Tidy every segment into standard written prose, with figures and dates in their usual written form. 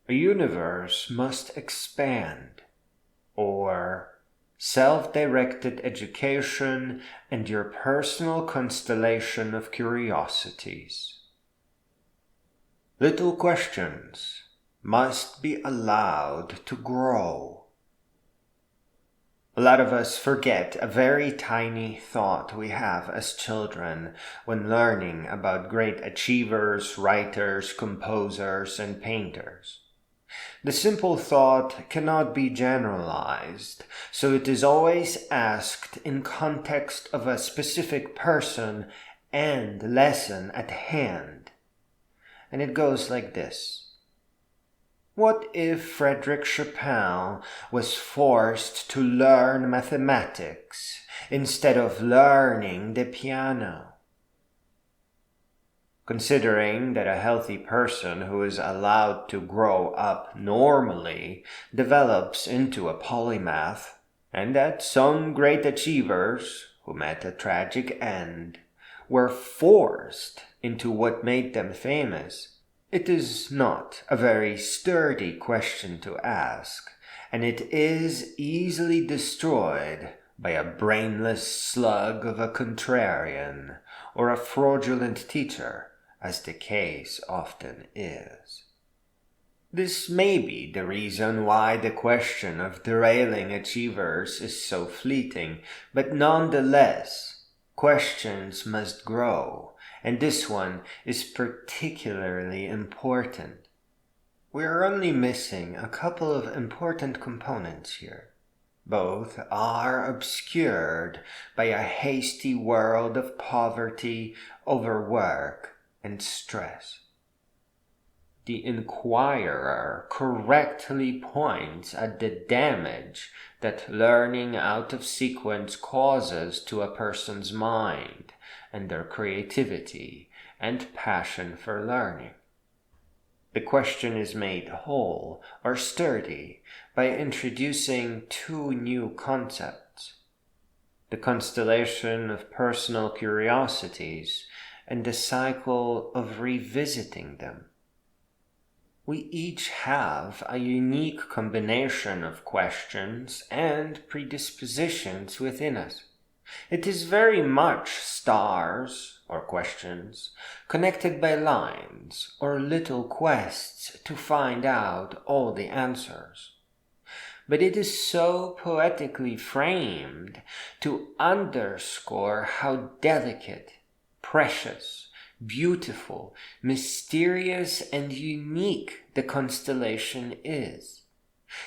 a universe must expand, or self-directed education and your personal constellation of curiosities. Little questions must be allowed to grow. A lot of us forget a very tiny thought we have as children when learning about great achievers, writers, composers, and painters. The simple thought cannot be generalized, so it is always asked in context of a specific person and lesson at hand. And it goes like this. What if Frédéric Chopin was forced to learn mathematics instead of learning the piano? Considering that a healthy person who is allowed to grow up normally develops into a polymath, and that some great achievers who met a tragic end were forced into what made them famous, it is not a very sturdy question to ask, and it is easily destroyed by a brainless slug of a contrarian or a fraudulent teacher, as the case often is. This may be the reason why the question of derailing achievers is so fleeting, but nonetheless, questions must grow, and this one is particularly important. We are only missing a couple of important components here. Both are obscured by a hasty world of poverty, overwork, and stress. The inquirer correctly points at the damage that learning out of sequence causes to a person's mind and their creativity and passion for learning. The question is made whole or sturdy by introducing two new concepts: the constellation of personal curiosities and the cycle of revisiting them. We each have a unique combination of questions and predispositions within us. It is very much stars, or questions, connected by lines, or little quests to find out all the answers. But it is so poetically framed to underscore how delicate, precious, beautiful, mysterious, and unique the constellation is.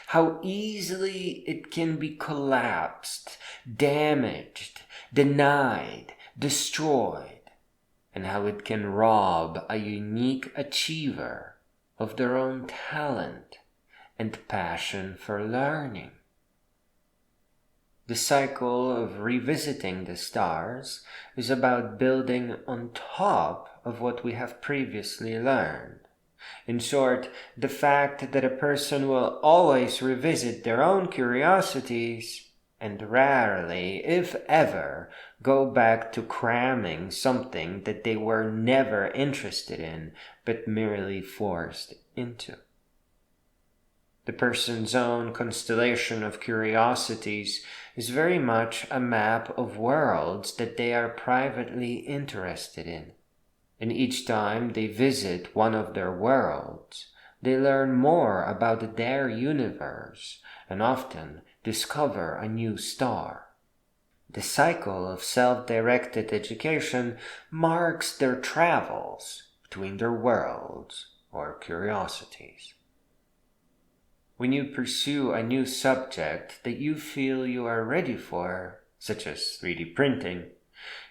How easily it can be collapsed, damaged, denied, destroyed, and how it can rob a unique achiever of their own talent and passion for learning. The cycle of revisiting the stars is about building on top of what we have previously learned. In short, the fact that a person will always revisit their own curiosities and rarely, if ever, go back to cramming something that they were never interested in but merely forced into. The person's own constellation of curiosities is very much a map of worlds that they are privately interested in. And each time they visit one of their worlds, they learn more about their universe and often discover a new star. The cycle of self-directed education marks their travels between their worlds or curiosities. When you pursue a new subject that you feel you are ready for, such as 3D printing,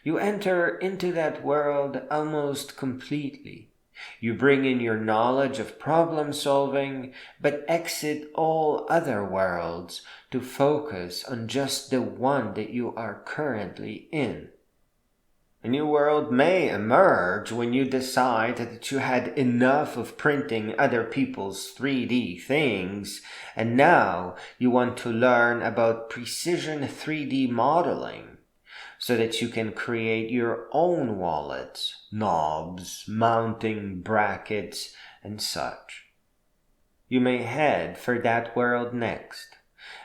you enter into that world almost completely. You bring in your knowledge of problem solving, but exit all other worlds to focus on just the one that you are currently in. A new world may emerge when you decide that you had enough of printing other people's 3D things, and now you want to learn about precision 3D modeling, so that you can create your own wallets, knobs, mounting brackets, and such. you may head for that world next,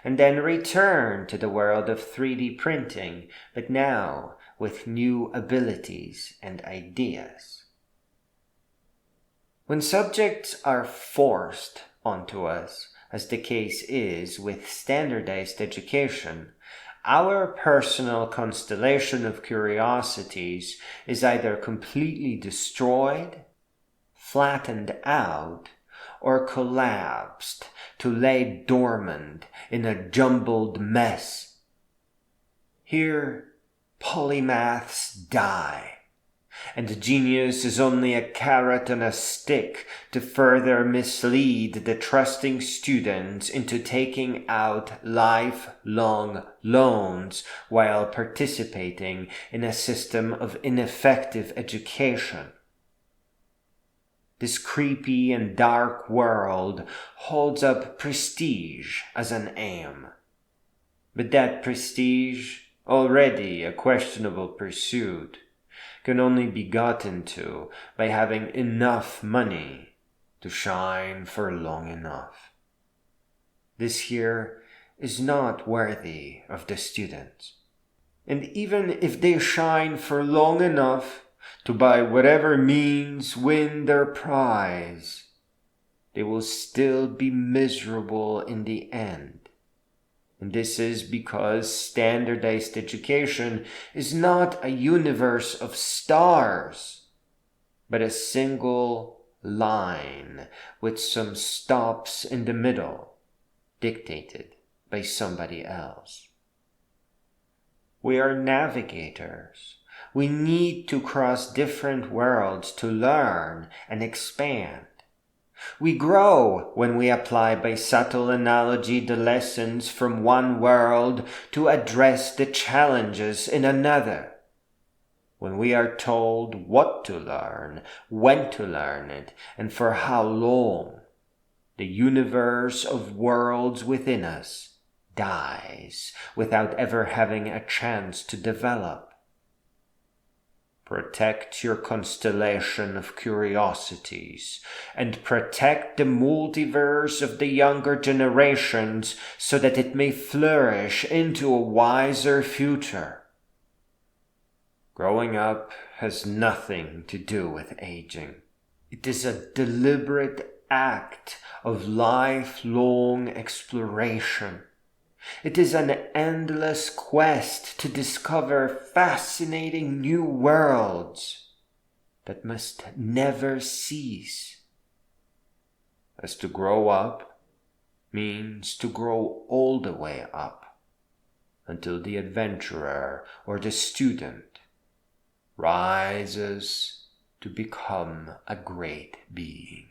and then return to the world of 3D printing, but now with new abilities and ideas. When subjects are forced onto us, as the case is with standardized education, our personal constellation of curiosities is either completely destroyed, flattened out, or collapsed to lay dormant in a jumbled mess. Here, polymaths die, and genius is only a carrot on a stick to further mislead the trusting students into taking out lifelong loans while participating in a system of ineffective education. This creepy and dark world holds up prestige as an aim. But that prestige, already a questionable pursuit, can only be gotten to by having enough money to shine for long enough. This here is not worthy of the students. And even if they shine for long enough to by whatever means win their prize, they will still be miserable in the end. And this is because standardized education is not a universe of stars, but a single line with some stops in the middle, dictated by somebody else. We are navigators. We need to cross different worlds to learn and expand. We grow when we apply by subtle analogy the lessons from one world to address the challenges in another. When we are told what to learn, when to learn it, and for how long, the universe of worlds within us dies without ever having a chance to develop. Protect your constellation of curiosities, and protect the multiverse of the younger generations so that it may flourish into a wiser future. Growing up has nothing to do with aging. It is a deliberate act of lifelong exploration. It is an endless quest to discover fascinating new worlds that must never cease. As to grow up means to grow all the way up, until the adventurer or the student rises to become a great being.